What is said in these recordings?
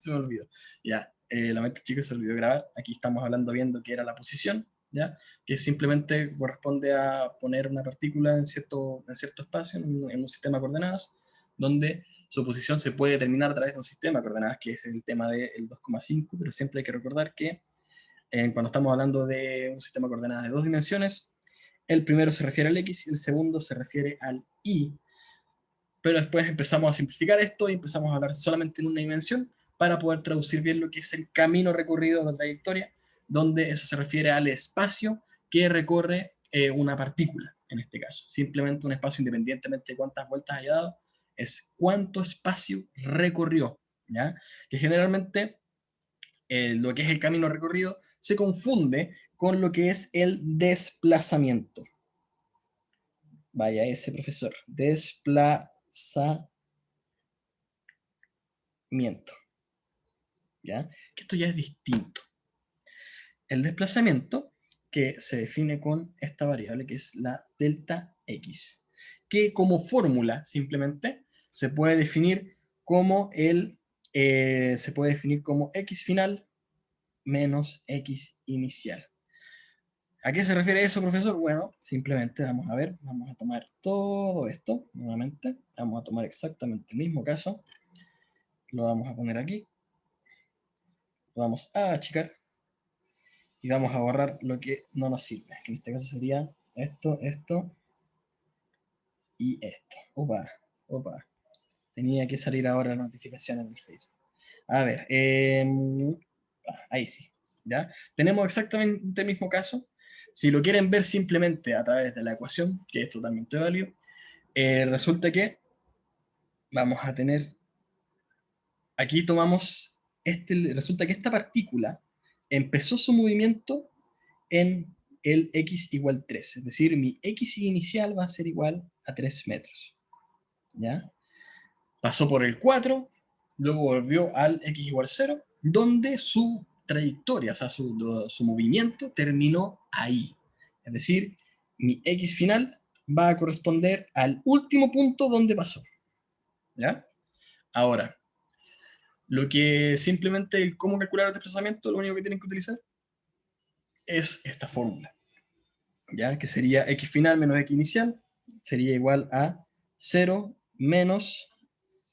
Se me olvidó. Ya, lamento chicos, se olvidó grabar. Aquí estamos hablando, viendo que era la posición, ¿ya? Que simplemente corresponde a poner una partícula en cierto espacio, en un sistema de coordenadas, donde su posición se puede determinar a través de un sistema de coordenadas, que es el tema del 2,5, pero siempre hay que recordar que cuando estamos hablando de un sistema de coordenadas de dos dimensiones, el primero se refiere al X y el segundo se refiere al Y, pero después empezamos a simplificar esto y empezamos a hablar solamente en una dimensión para poder traducir bien lo que es el camino recorrido, la trayectoria, donde eso se refiere al espacio que recorre una partícula, en este caso. Simplemente un espacio, independientemente de cuántas vueltas haya dado, es cuánto espacio recorrió, ¿ya? Que generalmente lo que es el camino recorrido se confunde con lo que es el desplazamiento. Vaya ese profesor, desplazamiento. ¿Ya? Que esto ya es distinto. El desplazamiento, que se define con esta variable, que es la delta x, que como fórmula, simplemente, se puede definir como x final menos x inicial. ¿A qué se refiere eso, profesor? Bueno, simplemente vamos a ver, vamos a tomar todo esto, nuevamente, vamos a tomar exactamente el mismo caso, lo vamos a poner aquí, lo vamos a achicar, y vamos a borrar lo que no nos sirve, que en este caso sería esto, esto y esto. Opa, opa. Tenía que salir ahora la notificación en el Facebook. A ver, ahí sí, ¿ya? Tenemos exactamente el mismo caso. Si lo quieren ver simplemente a través de la ecuación, que es totalmente válido, resulta que vamos a tener, aquí tomamos, resulta que esta partícula empezó su movimiento en el x igual 3. Es decir, mi x inicial va a ser igual a 3 metros. ¿Ya? Pasó por el 4, luego volvió al x igual 0, donde su trayectoria, o sea, su movimiento terminó ahí. Es decir, mi x final va a corresponder al último punto donde pasó. ¿Ya? Ahora, lo que simplemente el cómo calcular el desplazamiento, lo único que tienen que utilizar es esta fórmula. ¿Ya? Que sería x final menos x inicial, sería igual a 0 menos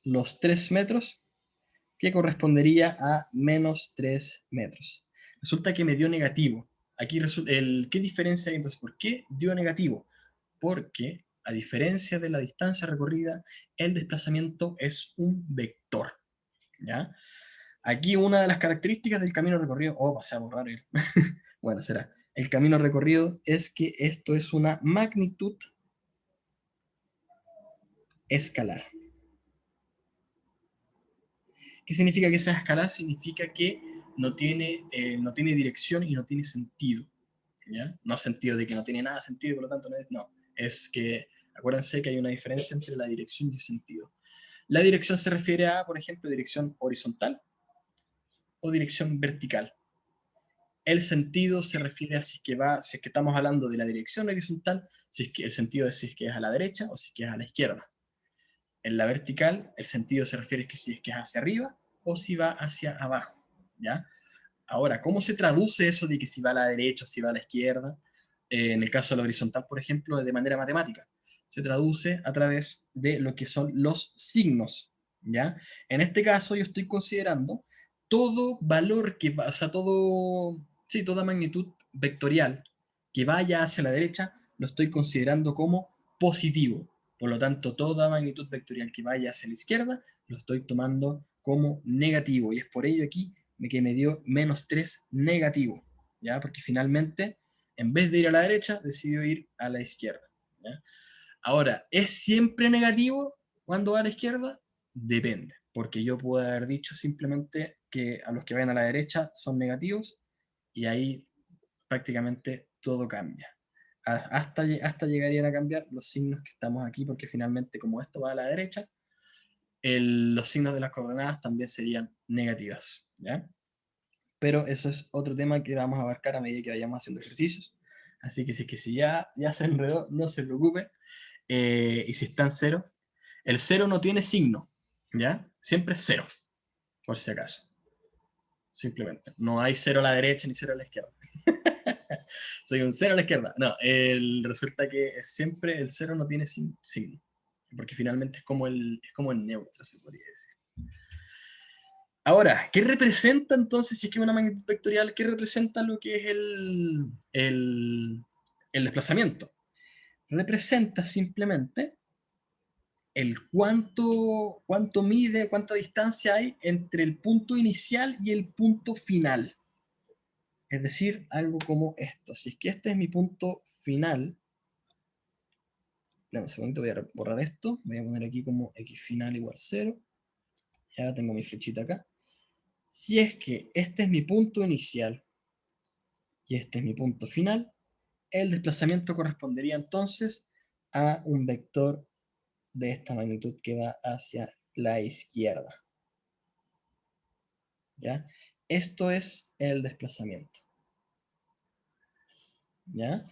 los 3 metros, que correspondería a menos 3 metros. Resulta que me dio negativo. Aquí resulta, ¿qué diferencia hay entonces? ¿Por qué dio negativo? Porque, a diferencia de la distancia recorrida, el desplazamiento es un vector. ¿Ya? Aquí una de las características del camino recorrido, pasé a borrar el, bueno, será, el camino recorrido es que esto es una magnitud escalar. ¿Qué significa que sea escalar? Significa que no tiene dirección y no tiene sentido. ¿Ya? No sentido de que no tiene nada sentido, por lo tanto no. Es que, acuérdense que hay una diferencia entre la dirección y el sentido. La dirección se refiere a, por ejemplo, dirección horizontal o dirección vertical. El sentido se refiere a si es que estamos hablando de la dirección horizontal, si es que el sentido es si es que es a la derecha o si es que es a la izquierda. En la vertical, el sentido se refiere a que si es que es hacia arriba o si va hacia abajo, ¿ya? Ahora, ¿cómo se traduce eso de que si va a la derecha o si va a la izquierda? En el caso de la horizontal, por ejemplo, de manera matemática. Se traduce a través de lo que son los signos, ¿ya? En este caso, yo estoy considerando todo valor que va, o sea, toda magnitud vectorial que vaya hacia la derecha, lo estoy considerando como positivo. Por lo tanto, toda magnitud vectorial que vaya hacia la izquierda, lo estoy tomando como negativo. Y es por ello aquí que me dio menos 3 negativo, ¿ya? Porque finalmente, en vez de ir a la derecha, decidió ir a la izquierda, ¿ya? Ahora, ¿es siempre negativo cuando va a la izquierda? Depende, porque yo puedo haber dicho simplemente que a los que vayan a la derecha son negativos y ahí prácticamente todo cambia. Hasta llegarían a cambiar los signos que estamos aquí, porque finalmente como esto va a la derecha, los signos de las coordenadas también serían negativas, ¿ya? Pero eso es otro tema que vamos a abarcar a medida que vayamos haciendo ejercicios. Así que si ya se enredó, no se preocupe. Y si está en cero, el cero no tiene signo, ¿ya? Siempre es cero, por si acaso. simplemente. No hay 0 a la derecha ni 0 a la izquierda. Soy un 0 a la izquierda. No, resulta que siempre el 0 no tiene signo, porque finalmente es como el neutro, se podría decir. Ahora, ¿qué representa entonces, si es que es una magnitud vectorial, qué representa lo que es el desplazamiento? Representa simplemente el cuánto mide, cuánta distancia hay entre el punto inicial y el punto final. Es decir, algo como esto. Si es que este es mi punto final, dame un segundo, voy a borrar esto, voy a poner aquí como x final igual 0, ya tengo mi flechita acá. Si es que este es mi punto inicial y este es mi punto final, el desplazamiento correspondería entonces a un vector de esta magnitud que va hacia la izquierda. ¿Ya? Esto es el desplazamiento. ¿Ya?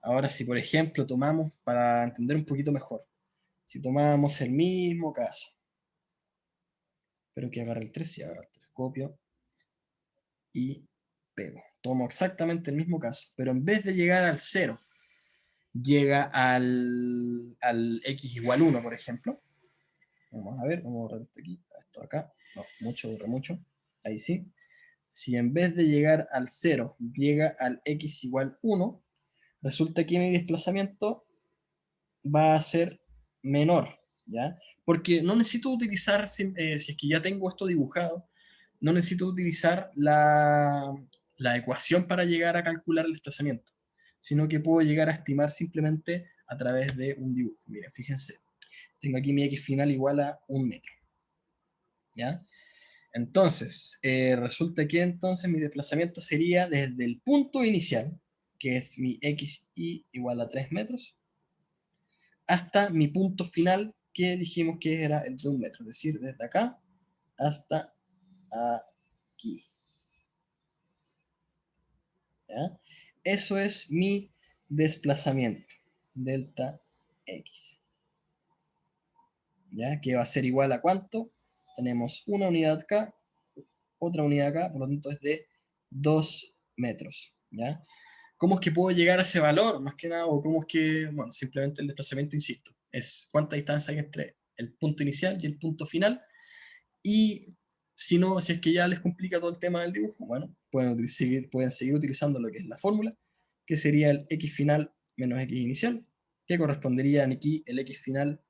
Ahora, si por ejemplo tomamos, para entender un poquito mejor, si tomamos el mismo caso, espero que agarre el 3, y agarre el 3, copio y pego. Tomo exactamente el mismo caso, pero en vez de llegar al 0, llega al x igual 1, por ejemplo. Vamos a ver, vamos a borrar esto aquí, esto acá. No, mucho, borra mucho. Ahí sí. Si en vez de llegar al 0, llega al x igual 1, resulta que mi desplazamiento va a ser menor, ¿ya? Porque no necesito utilizar, si es que ya tengo esto dibujado, no necesito utilizar la ecuación para llegar a calcular el desplazamiento, sino que puedo llegar a estimar simplemente a través de un dibujo. Miren, fíjense, tengo aquí mi x final igual a 1 metro, ¿ya? Entonces, resulta que entonces mi desplazamiento sería desde el punto inicial, que es mi xy igual a 3 metros, hasta mi punto final, que dijimos que era el de 1 metro, es decir, desde acá hasta aquí. ¿Ya? Eso es mi desplazamiento, delta x. ¿Ya? Que va a ser igual a ¿cuánto? Tenemos una unidad acá, otra unidad acá, por lo tanto es de 2 metros. ¿Ya? ¿Cómo es que puedo llegar a ese valor? Más que nada, o cómo es que, bueno, simplemente el desplazamiento, insisto, es cuánta distancia hay entre el punto inicial y el punto final. Y si no, si es que ya les complica todo el tema del dibujo, bueno, pueden seguir utilizando lo que es la fórmula, que sería el x final menos x inicial, que correspondería aquí el x final.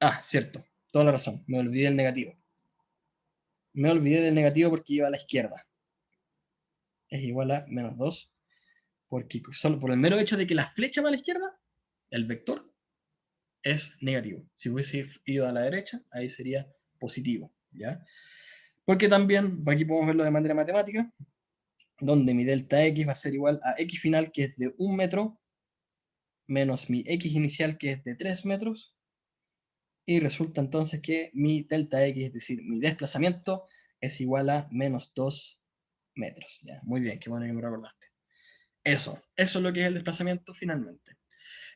Ah, cierto, toda la razón, me olvidé del negativo. Me olvidé del negativo porque iba a la izquierda. Es igual a menos 2, porque solo por el mero hecho de que la flecha va a la izquierda, el vector es negativo. Si hubiese ido a la derecha, ahí sería positivo, ¿ya? Porque también, aquí podemos verlo de manera matemática, donde mi delta x va a ser igual a x final, que es de 1 metro, menos mi x inicial, que es de 3 metros, y resulta entonces que mi delta x, es decir, mi desplazamiento, es igual a menos 2 metros. ¿Ya? Muy bien, qué bueno que me recordaste. Eso es lo que es el desplazamiento finalmente.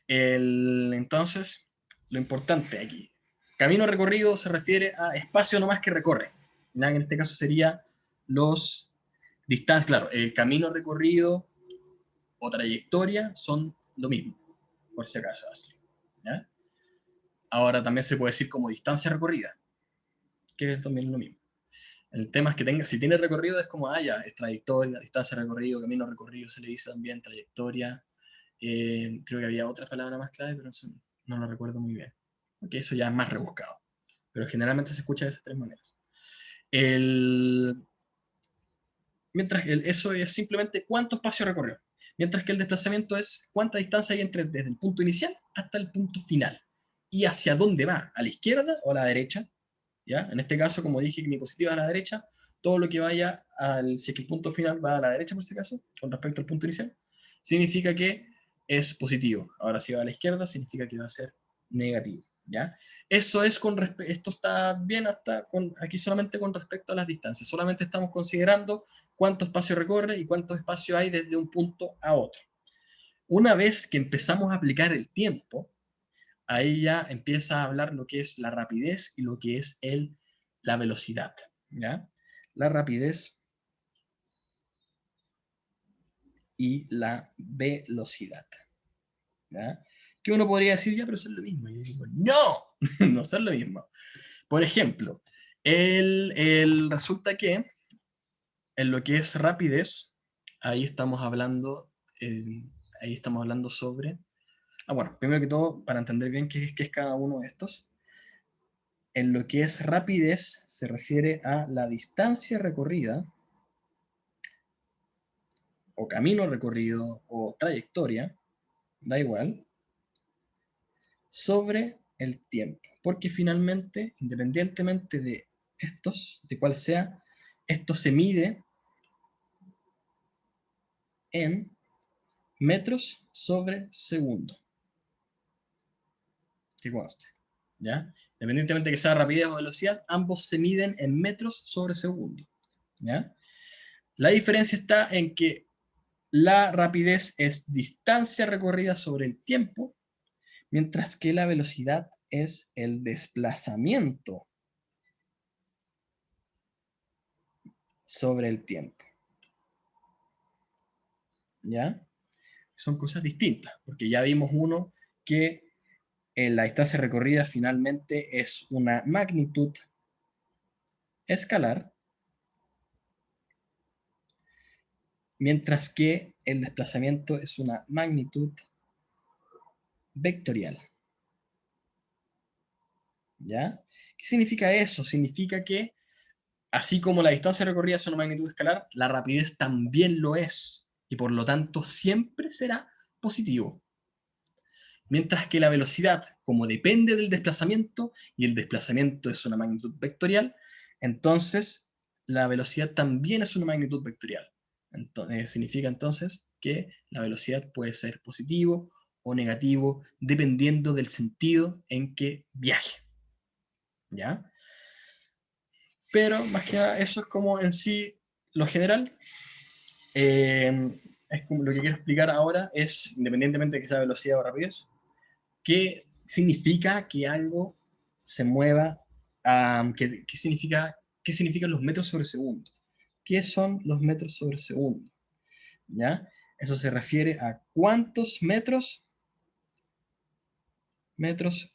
Entonces, lo importante aquí, camino recorrido se refiere a espacio nomás que recorre. ¿Ya? En este caso sería los distancias, claro, el camino recorrido o trayectoria son lo mismo, por si acaso, Ashley. ¿Ya? Ahora también se puede decir como distancia recorrida, que es también lo mismo. El tema es que si tiene recorrido es como, ya, es trayectoria, distancia recorrido, camino recorrido, se le dice también trayectoria. Creo que había otra palabra más clave, pero no lo recuerdo muy bien. Porque eso ya es más rebuscado. Pero generalmente se escucha de esas tres maneras. Eso es simplemente cuánto espacio recorrió. Mientras que el desplazamiento es cuánta distancia hay desde el punto inicial hasta el punto final. Y hacia dónde va, a la izquierda o a la derecha. ¿Ya? En este caso, como dije que mi positiva es a la derecha, todo lo que vaya si es que el punto final va a la derecha, por si acaso, con respecto al punto inicial, significa que es positivo. Ahora, si va a la izquierda, significa que va a ser negativo. ¿Ya? Esto está bien aquí solamente con respecto a las distancias. Solamente estamos considerando cuánto espacio recorre y cuánto espacio hay desde un punto a otro. Una vez que empezamos a aplicar el tiempo, ahí ya empieza a hablar lo que es la rapidez y lo que es la velocidad. ¿Ya? La rapidez y la velocidad. ¿Ya? Que uno podría decir, ya, pero eso es lo mismo. Y yo digo, no, no son lo mismo. Por ejemplo, resulta que en lo que es rapidez, ahí estamos hablando, ahí estamos hablando sobre... Ah, bueno, primero que todo, para entender bien qué es cada uno de estos, en lo que es rapidez se refiere a la distancia recorrida, o camino recorrido, o trayectoria, da igual, sobre el tiempo. Porque finalmente, independientemente de estos, de cuál sea, esto se mide en metros sobre segundo. Que conste, ¿ya? Independientemente de que sea rapidez o velocidad, ambos se miden en metros sobre segundo, ¿ya? La diferencia está en que la rapidez es distancia recorrida sobre el tiempo, mientras que la velocidad es el desplazamiento sobre el tiempo, ¿ya? Son cosas distintas, porque ya vimos uno que la distancia recorrida finalmente es una magnitud escalar, mientras que el desplazamiento es una magnitud vectorial. ¿Ya? ¿Qué significa eso? Significa que, así como la distancia recorrida es una magnitud escalar, la rapidez también lo es, y por lo tanto siempre será positivo. Mientras que la velocidad, como depende del desplazamiento, y el desplazamiento es una magnitud vectorial, entonces la velocidad también es una magnitud vectorial. Entonces, significa entonces que la velocidad puede ser positivo o negativo, dependiendo del sentido en que viaje. ¿Ya? Pero más que nada, eso es como en sí lo general. Es como lo que quiero explicar ahora es, independientemente de que sea velocidad o rapidez, qué significa que algo se mueva, qué significan los metros sobre segundo. ¿Qué son los metros sobre segundo? ¿Ya? Eso se refiere a cuántos metros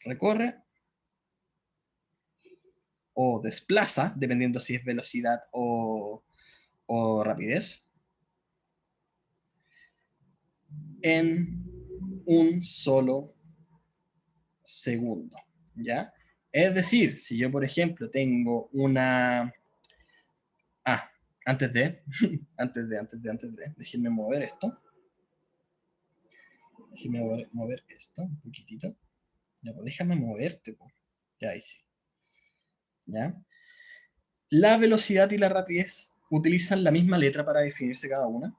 recorre o desplaza, dependiendo si es velocidad o rapidez, en un solo segundo, ¿ya? Es decir, si yo, por ejemplo, tengo una... Ah, antes de, déjenme mover esto. Déjenme mover esto un poquitito. Ya, pues déjame moverte, pues. Ya, ahí sí. ¿Ya? La velocidad y la rapidez utilizan la misma letra para definirse cada una.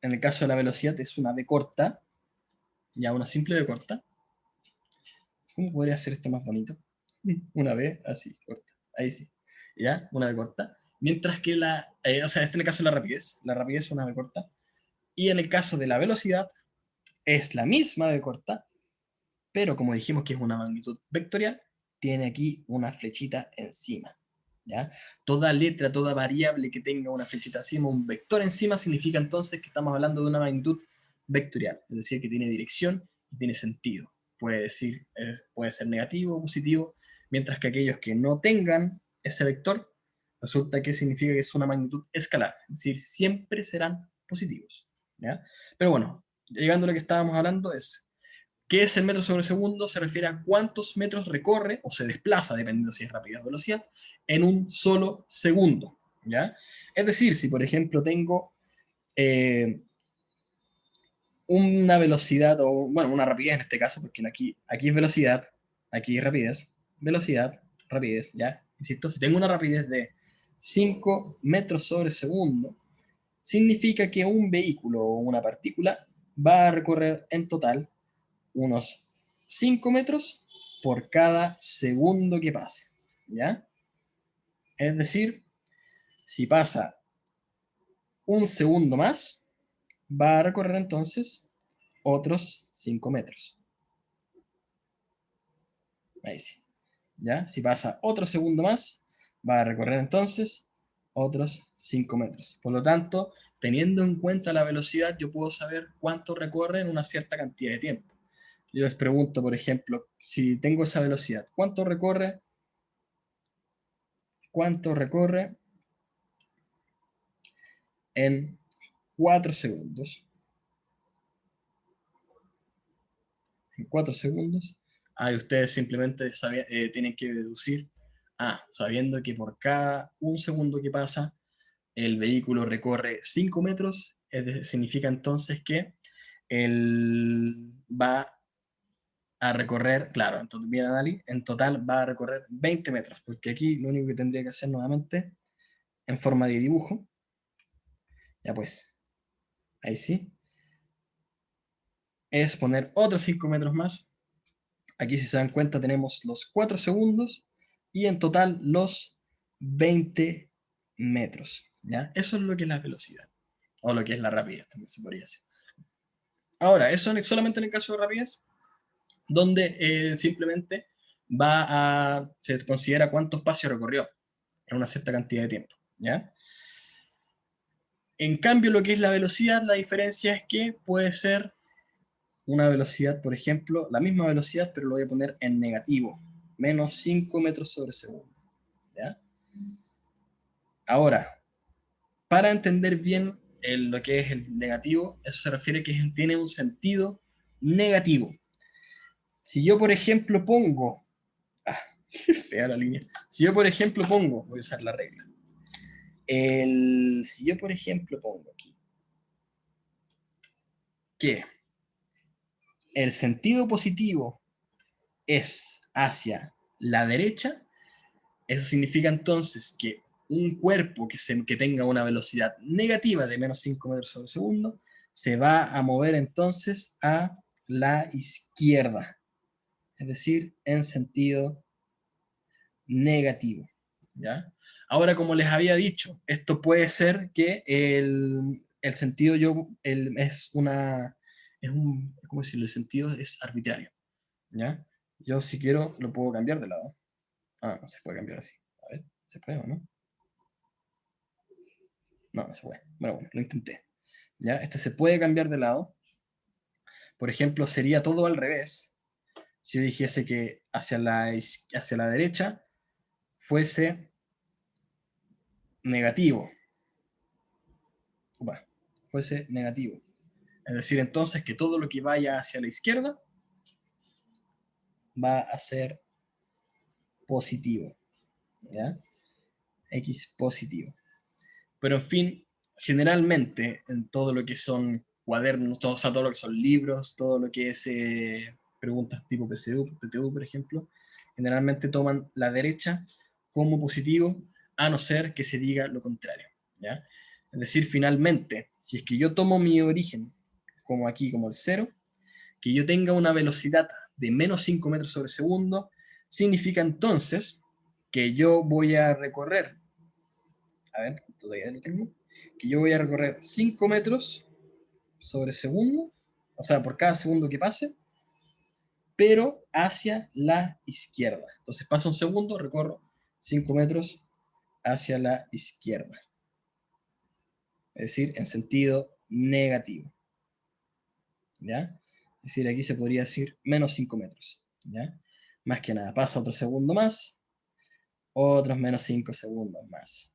En el caso de la velocidad es una B corta, ya una simple B corta. ¿Cómo podría hacer esto más bonito? Una B así, corta. Ahí sí. ¿Ya? Una B corta. Mientras que o sea, este en el caso de la rapidez es una B corta. Y en el caso de la velocidad es la misma B corta, pero como dijimos que es una magnitud vectorial, tiene aquí una flechita encima. ¿Ya? Toda letra, toda variable que tenga una flechita encima, un vector encima, significa entonces que estamos hablando de una magnitud vectorial, es decir, que tiene dirección y tiene sentido. Puede ser negativo o positivo, mientras que aquellos que no tengan ese vector, resulta que significa que es una magnitud escalar, es decir, siempre serán positivos. ¿Ya? Pero bueno, llegando a lo que estábamos hablando es, ¿qué es el metro sobre segundo? Se refiere a cuántos metros recorre o se desplaza, dependiendo si es rapidez o velocidad, en un solo segundo. ¿Ya? Es decir, si por ejemplo tengo eh, una velocidad, o bueno, una rapidez en este caso, porque aquí es velocidad, aquí es rapidez, velocidad, rapidez, ¿ya? Insisto, si tengo una rapidez de 5 metros sobre segundo, significa que un vehículo o una partícula va a recorrer en total unos 5 metros por cada segundo que pase, ¿ya? Es decir, si pasa un segundo más, va a recorrer entonces otros 5 metros. Ahí sí. ¿Ya? Si pasa otro segundo más, va a recorrer entonces otros 5 metros. Por lo tanto, teniendo en cuenta la velocidad, yo puedo saber cuánto recorre en una cierta cantidad de tiempo. Yo les pregunto, por ejemplo, si tengo esa velocidad, ¿cuánto recorre? ¿Cuánto recorre en 4 segundos? En 4 segundos. Ahí ustedes simplemente tienen que deducir, sabiendo que por cada un segundo que pasa, el vehículo recorre 5 metros, significa entonces que él va a recorrer, claro, entonces bien Dali, en total va a recorrer 20 metros, porque aquí lo único que tendría que hacer nuevamente, en forma de dibujo, ya pues, ahí sí, es poner otros 5 metros más. Aquí si se dan cuenta tenemos los 4 segundos y en total los 20 metros, ¿ya? Eso es lo que es la velocidad, o lo que es la rapidez, también se podría decir. Ahora, eso solamente en el caso de rapidez, donde simplemente se considera cuánto espacio recorrió en una cierta cantidad de tiempo, ¿ya? En cambio, lo que es la velocidad, la diferencia es que puede ser una velocidad, por ejemplo, la misma velocidad, pero lo voy a poner en negativo, menos 5 metros sobre segundo, ¿ya? Ahora, para entender bien lo que es el negativo, eso se refiere a que tiene un sentido negativo. Si yo, por ejemplo, pongo... Ah, qué fea la línea. Si yo, por ejemplo, pongo... Voy a usar la regla. Si yo, por ejemplo, pongo aquí que el sentido positivo es hacia la derecha, eso significa entonces que un cuerpo que tenga una velocidad negativa de menos 5 metros sobre segundo se va a mover entonces a la izquierda, es decir, en sentido negativo, ¿ya? Ahora, como les había dicho, esto puede ser que el sentido ¿cómo decirlo? El sentido es arbitrario, ¿ya? Yo si quiero lo puedo cambiar de lado. No se puede cambiar así. A ver, ¿se puede o no? No, no se puede. Bueno, lo intenté. ¿Ya? Este se puede cambiar de lado. Por ejemplo, sería todo al revés. Si yo dijese que hacia la derecha fuese negativo. Upa, fuese negativo. Es decir, entonces que todo lo que vaya hacia la izquierda va a ser positivo. ¿Ya? X positivo. Pero en fin, generalmente en todo lo que son cuadernos, todo, o sea, todo lo que son libros, todo lo que es preguntas tipo PTU, por ejemplo, generalmente toman la derecha como positivo, a no ser que se diga lo contrario, ¿ya? Es decir, finalmente, si es que yo tomo mi origen como aquí, como el cero, que yo tenga una velocidad de menos 5 metros sobre segundo, significa entonces que yo voy a recorrer, a ver, todavía lo tengo, que yo voy a recorrer 5 metros sobre segundo, o sea, por cada segundo que pase, pero hacia la izquierda. Entonces pasa un segundo, recorro 5 metros hacia la izquierda. Es decir, en sentido negativo. ¿Ya? Es decir, aquí se podría decir menos 5 metros. ¿Ya? Más que nada, pasa otro segundo más, otros menos 5 segundos más,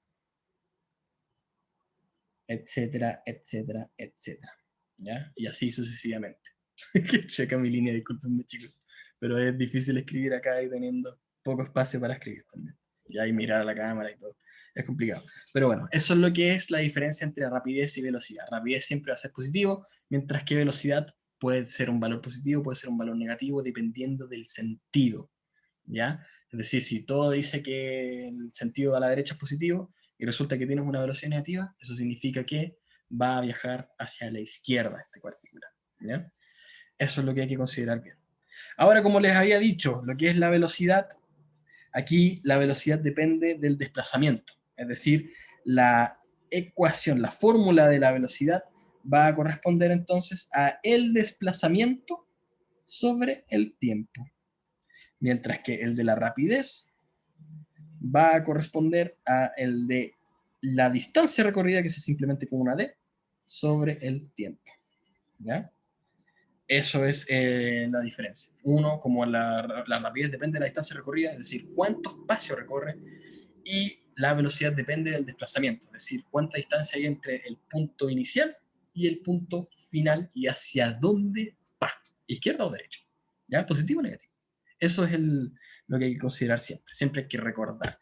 etcétera, etcétera, etcétera. ¿Ya? Y así sucesivamente. Que checa mi línea, discúlpenme chicos, pero es difícil escribir acá y teniendo poco espacio para escribir también. Y ahí mirar a la cámara y todo. Es complicado. Pero bueno, eso es lo que es la diferencia entre rapidez y velocidad. Rapidez siempre va a ser positivo, mientras que velocidad puede ser un valor positivo, puede ser un valor negativo, dependiendo del sentido. ¿Ya? Es decir, si todo dice que el sentido a la derecha es positivo y resulta que tienes una velocidad negativa, eso significa que va a viajar hacia la izquierda este particular. ¿Ya? Eso es lo que hay que considerar bien. Ahora, como les había dicho, lo que es la velocidad, aquí la velocidad depende del desplazamiento. Es decir, la ecuación, la fórmula de la velocidad va a corresponder entonces a el desplazamiento sobre el tiempo. Mientras que el de la rapidez va a corresponder a el de la distancia recorrida, que es simplemente como una D, sobre el tiempo. ¿Ya? Eso es la diferencia. Uno, como la rapidez depende de la distancia recorrida, es decir, cuánto espacio recorre, y la velocidad depende del desplazamiento, es decir, cuánta distancia hay entre el punto inicial y el punto final y hacia dónde va, izquierda o derecha, ¿ya? Positivo o negativo. Eso es lo que hay que considerar siempre, siempre hay que recordar,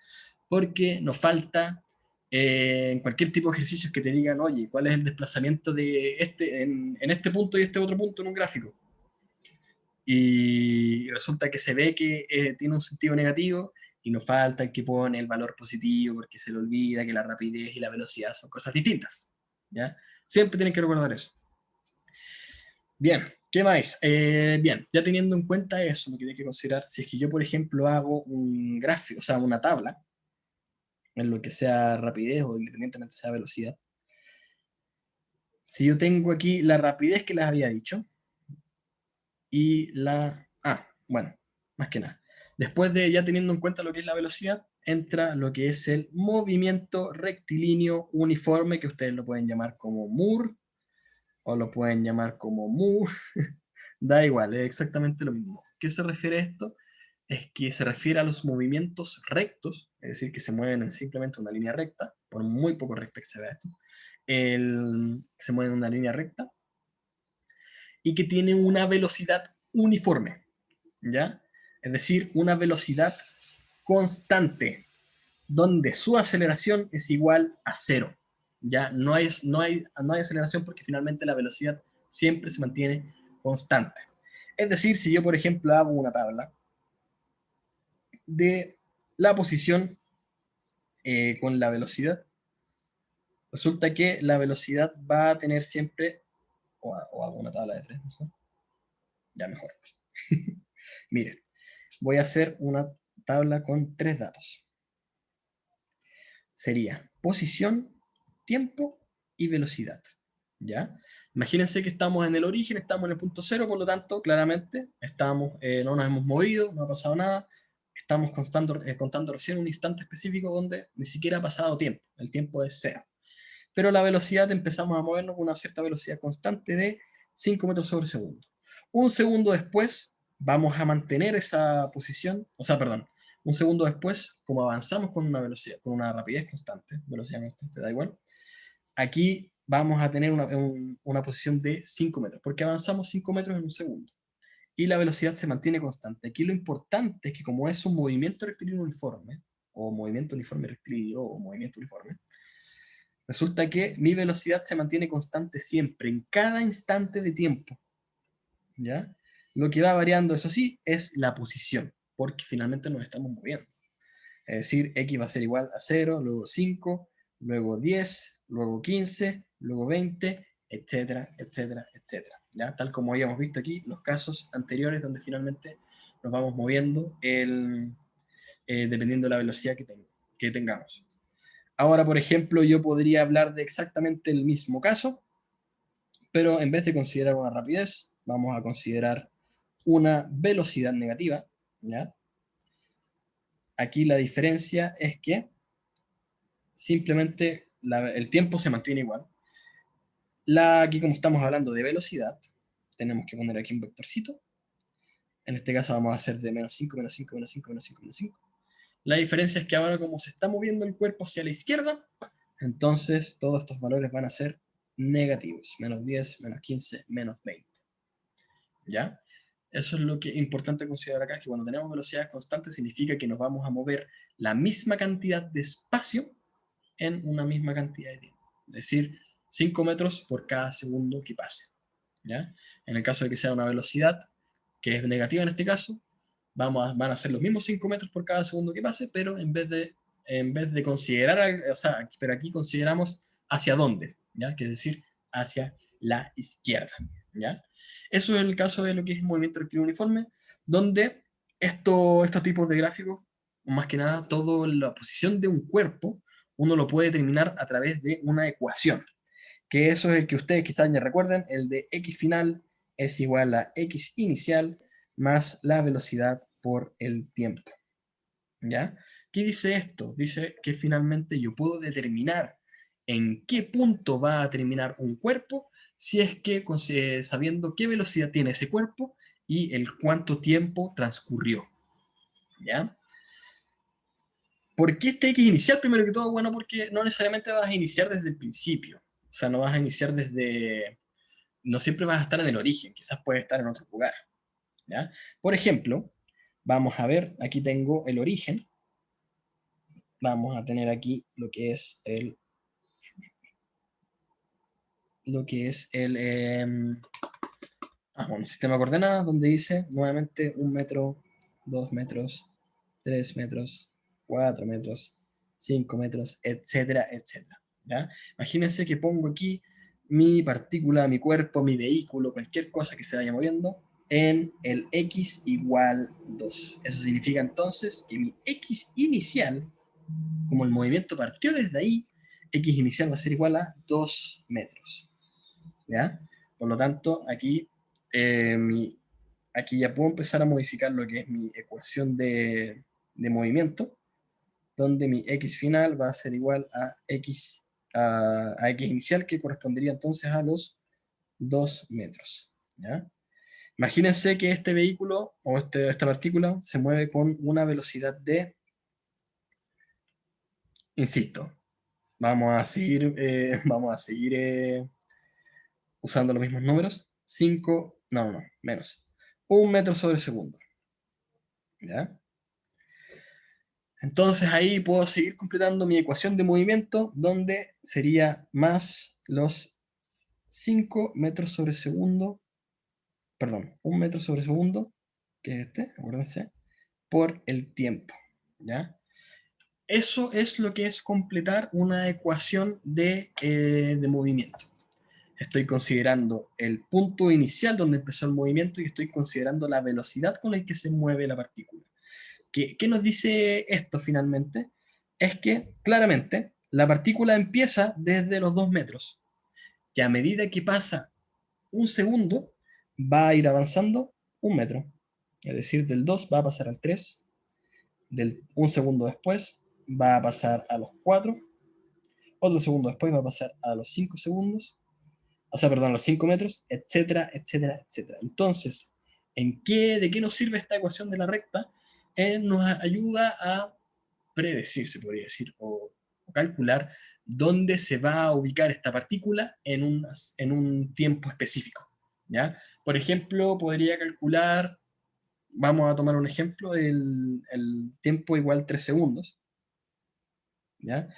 porque nos falta en cualquier tipo de ejercicios que te digan, oye, ¿cuál es el desplazamiento de en este punto y este otro punto en un gráfico? Y resulta que se ve que tiene un sentido negativo y nos falta el que pone el valor positivo porque se le olvida que la rapidez y la velocidad son cosas distintas. ¿Ya? Siempre tienen que recordar eso. Bien, ¿qué más? Bien, ya teniendo en cuenta eso, lo que hay que considerar, si es que yo, por ejemplo, hago un gráfico, o sea, una tabla, en lo que sea rapidez o independientemente sea velocidad, si yo tengo aquí la rapidez que les había dicho y la... Ah, bueno, más que nada. Después de ya teniendo en cuenta lo que es la velocidad, entra lo que es el movimiento rectilíneo uniforme, que ustedes lo pueden llamar como Moore o lo pueden llamar como Mu. Da igual, es exactamente lo mismo. ¿Qué se refiere a esto? Es que se refiere a los movimientos rectos, es decir, que se mueven en simplemente una línea recta, por muy poco recta que se vea esto, se mueven en una línea recta y que tiene una velocidad uniforme, ¿ya? Es decir, una velocidad constante, donde su aceleración es igual a cero. ¿Ya? No hay aceleración porque finalmente la velocidad siempre se mantiene constante. Es decir, si yo, por ejemplo, hago una tabla de la posición con la velocidad, resulta que la velocidad va a tener siempre, o hago una tabla de tres, no sé, ya mejor. Miren, voy a hacer una tabla con tres datos. Sería posición, tiempo y velocidad. ¿Ya? Imagínense que estamos en el origen, estamos en el punto cero, por lo tanto, claramente, no nos hemos movido, no ha pasado nada, estamos contando recién un instante específico donde ni siquiera ha pasado tiempo, el tiempo es cero. Pero la velocidad empezamos a movernos con una cierta velocidad constante de 5 metros sobre segundo. Un segundo después vamos a mantener esa posición, o sea, perdón, un segundo después, como avanzamos con una velocidad, con una rapidez constante, velocidad constante, da igual, aquí vamos a tener una posición de 5 metros, porque avanzamos 5 metros en un segundo. Y la velocidad se mantiene constante. Aquí lo importante es que como es un movimiento rectilíneo uniforme, o movimiento uniforme rectilíneo, o movimiento uniforme, resulta que mi velocidad se mantiene constante siempre, en cada instante de tiempo. ¿Ya? Lo que va variando, eso sí, es la posición, porque finalmente nos estamos moviendo. Es decir, x va a ser igual a 0, luego 5, luego 10, luego 15, luego 20, etcétera, etcétera, etcétera. ¿Ya? Tal como habíamos visto aquí, los casos anteriores donde finalmente nos vamos moviendo dependiendo de la velocidad que tengamos. Ahora, por ejemplo, yo podría hablar de exactamente el mismo caso, pero en vez de considerar una rapidez, vamos a considerar una velocidad negativa, ¿ya? Aquí la diferencia es que simplemente el tiempo se mantiene igual. Aquí como estamos hablando de velocidad, tenemos que poner aquí un vectorcito. En este caso vamos a hacer de menos 5, menos 5, menos 5, menos 5, menos 5. La diferencia es que ahora como se está moviendo el cuerpo hacia la izquierda, entonces todos estos valores van a ser negativos. Menos 10, menos 15, menos 20. ¿Ya? Eso es lo que es importante considerar acá, que cuando tenemos velocidades constantes significa que nos vamos a mover la misma cantidad de espacio en una misma cantidad de tiempo. Es decir, 5 metros por cada segundo que pase. ¿Ya? En el caso de que sea una velocidad que es negativa en este caso, van a ser los mismos 5 metros por cada segundo que pase, pero en vez de considerar, o sea, pero aquí consideramos hacia dónde, ¿ya? Que es decir, hacia la izquierda, ¿ya? Eso es el caso de lo que es el movimiento rectilíneo uniforme, donde estos tipos de gráficos, más que nada, toda la posición de un cuerpo, uno lo puede determinar a través de una ecuación, que eso es el que ustedes quizás ya recuerden, el de x final es igual a x inicial más la velocidad por el tiempo. ¿Ya? ¿Qué dice esto? Dice que finalmente yo puedo determinar en qué punto va a terminar un cuerpo si es que sabiendo qué velocidad tiene ese cuerpo y el cuánto tiempo transcurrió. ¿Ya? ¿Por qué este X inicial? Primero que todo, bueno, porque no necesariamente vas a iniciar desde el principio. O sea, no vas a iniciar desde... No siempre vas a estar en el origen, quizás puedes estar en otro lugar. ¿Ya? Por ejemplo, vamos a ver, aquí tengo el origen. Vamos a tener aquí lo que es el... Lo que es el... bueno, sistema de coordenadas, donde dice nuevamente 1 metro, 2 metros, 3 metros, 4 metros, 5 metros, etcétera, etcétera. ¿Ya? Imagínense que pongo aquí mi partícula, mi cuerpo, mi vehículo, cualquier cosa que se vaya moviendo, en el x igual 2. Eso significa entonces que mi x inicial, como el movimiento partió desde ahí, x inicial va a ser igual a 2 metros. ¿Ya? Por lo tanto, aquí, aquí ya puedo empezar a modificar lo que es mi ecuación de movimiento, donde mi x final va a ser igual a x, a x inicial, que correspondería entonces a los 2 metros. ¿Ya? Imagínense que este vehículo o esta partícula se mueve con una velocidad de, insisto, vamos a seguir usando los mismos números, 5, no, menos, 1 metro sobre segundo. ¿Ya? Entonces ahí puedo seguir completando mi ecuación de movimiento, donde sería más los 5 metros sobre segundo, perdón, 1 metro sobre segundo, que es este, acuérdense, por el tiempo. ¿Ya? Eso es lo que es completar una ecuación de movimiento. Estoy considerando el punto inicial donde empezó el movimiento y estoy considerando la velocidad con la que se mueve la partícula. ¿Qué nos dice esto finalmente? Es que claramente la partícula empieza desde los 2 metros, que a medida que pasa un segundo va a ir avanzando 1 metro. Es decir, del 2 va a pasar al 3, un segundo después va a pasar a los 4, otro segundo después va a pasar a los 5 segundos, o sea, perdón, los 5 metros, etcétera, etcétera, etcétera. Entonces, ¿de qué nos sirve esta ecuación de la recta? Nos ayuda a predecir, se podría decir, o calcular dónde se va a ubicar esta partícula en un tiempo específico. ¿Ya? Por ejemplo, podría calcular, vamos a tomar un ejemplo, el tiempo igual 3 segundos. ¿Ya?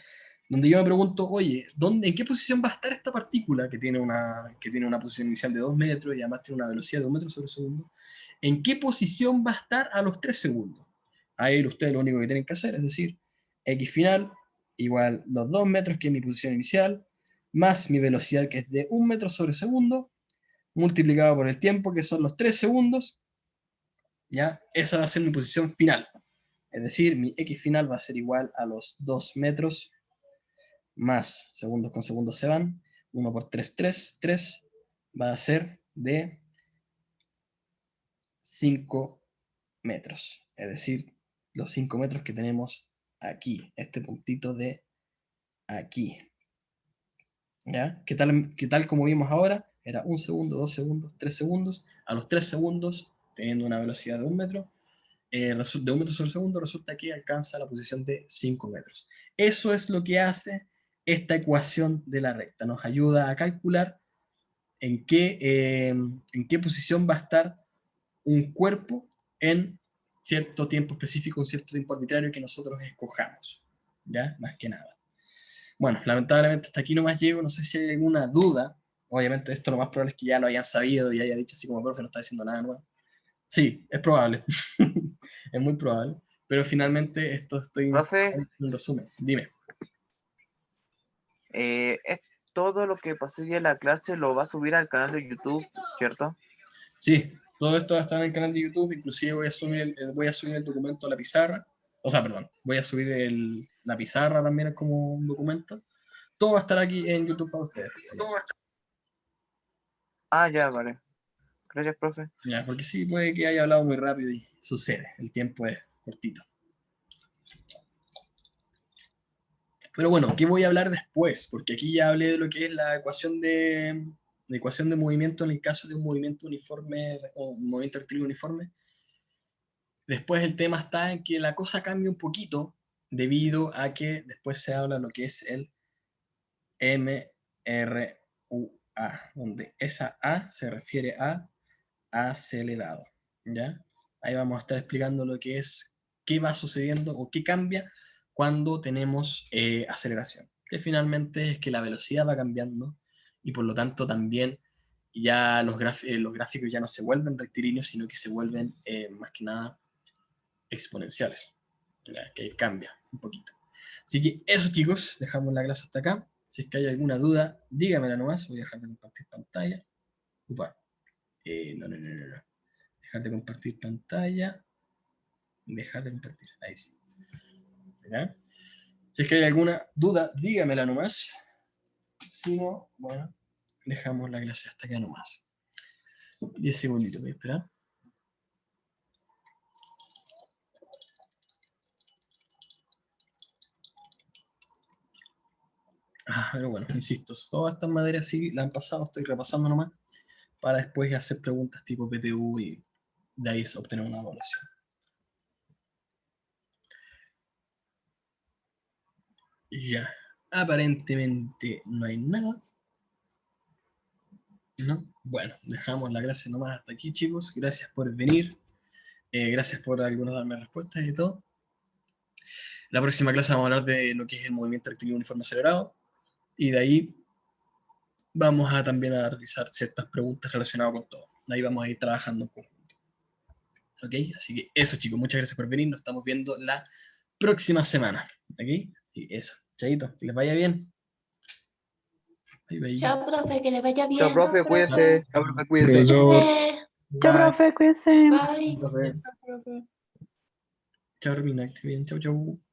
Donde yo me pregunto, oye, ¿en qué posición va a estar esta partícula que tiene una posición inicial de 2 metros y además tiene una velocidad de 1 metro sobre segundo? ¿En qué posición va a estar a los 3 segundos? Ahí ustedes lo único que tienen que hacer es decir, x final igual los 2 metros, que es mi posición inicial, más mi velocidad, que es de 1 metro sobre segundo, multiplicado por el tiempo, que son los 3 segundos, ¿ya? Esa va a ser mi posición final. Es decir, mi x final va a ser igual a los 2 metros más segundos con segundos se van, 1 por 3, 3, 3, va a ser de 5 metros. Es decir, los 5 metros que tenemos aquí, este puntito de aquí. ¿Ya? ¿Qué tal como vimos ahora? Era 1 segundo, 2 segundos, 3 segundos. A los 3 segundos, teniendo una velocidad de 1 metro, de 1 metro sobre segundo, resulta que alcanza la posición de 5 metros. Eso es lo que hace esta ecuación de la recta. Nos ayuda a calcular en qué posición va a estar un cuerpo en cierto tiempo específico, un cierto tiempo arbitrario que nosotros escojamos. ¿Ya? Más que nada. Bueno, lamentablemente hasta aquí nomás llego. No sé si hay alguna duda. Obviamente esto lo más probable es que ya lo hayan sabido y haya dicho así como, profe, no está diciendo nada nuevo. Sí, es probable. Es muy probable. Pero finalmente esto estoy Profe, en resumen. Dime. es todo lo que pasé hoy en la clase lo va a subir al canal de YouTube, ¿cierto? Sí, todo esto va a estar en el canal de YouTube. Inclusive voy a subir el documento a la pizarra. O sea, perdón, voy a subir la pizarra también como un documento. Todo va a estar aquí en YouTube para ustedes. Ah, ya, vale. Gracias, profe. Ya, porque sí, puede que haya hablado muy rápido y sucede. El tiempo es cortito. Pero bueno, ¿qué voy a hablar después? Porque aquí ya hablé de lo que es la ecuación de movimiento en el caso de un movimiento uniforme o un movimiento rectilíneo uniforme. Después el tema está en que la cosa cambia un poquito debido a que después se habla de lo que es el MRUA, donde esa A se refiere a acelerado, ¿ya? Ahí vamos a estar explicando lo que es, qué va sucediendo o qué cambia cuando tenemos aceleración, que finalmente es que la velocidad va cambiando y por lo tanto también ya los gráficos ya no se vuelven rectilíneos, sino que se vuelven más que nada exponenciales, ¿ya? Que cambia un poquito. Así que eso, chicos, dejamos la clase hasta acá. Si es que hay alguna duda, dígamela nomás. Voy a dejar de compartir pantalla. Upa. No. Dejar de compartir pantalla. Dejar de compartir. Ahí sí. ¿Ya? Si es que hay alguna duda, dígamela nomás. Si no, bueno, dejamos la clase hasta acá nomás. 10 segunditos, voy a esperar. Pero bueno, insisto, todas estas materias sí las han pasado, estoy repasando nomás, para después hacer preguntas tipo PTU y de ahí obtener una evaluación. Ya, aparentemente no hay nada. ¿No? Bueno, dejamos la clase nomás hasta aquí, chicos. Gracias por venir. Gracias por algunos darme respuestas y todo. La próxima clase vamos a hablar de lo que es el movimiento rectilíneo uniforme acelerado. Y de ahí vamos a también a realizar ciertas preguntas relacionadas con todo. Ahí vamos a ir trabajando en conjunto. ¿Ok? Así que eso, chicos. Muchas gracias por venir. Nos estamos viendo la próxima semana. ¿Ok? Y eso. Chaito. Que les vaya bien. Bye, bye. Chao, profe, que le vaya bien. Chao, profe, cuídese. Chao, profe, cuídese. Profesor. Chao, Bye. profe, cuídense. Bye. Profe. Chao, Romina. Que esté bien. Chau, chau.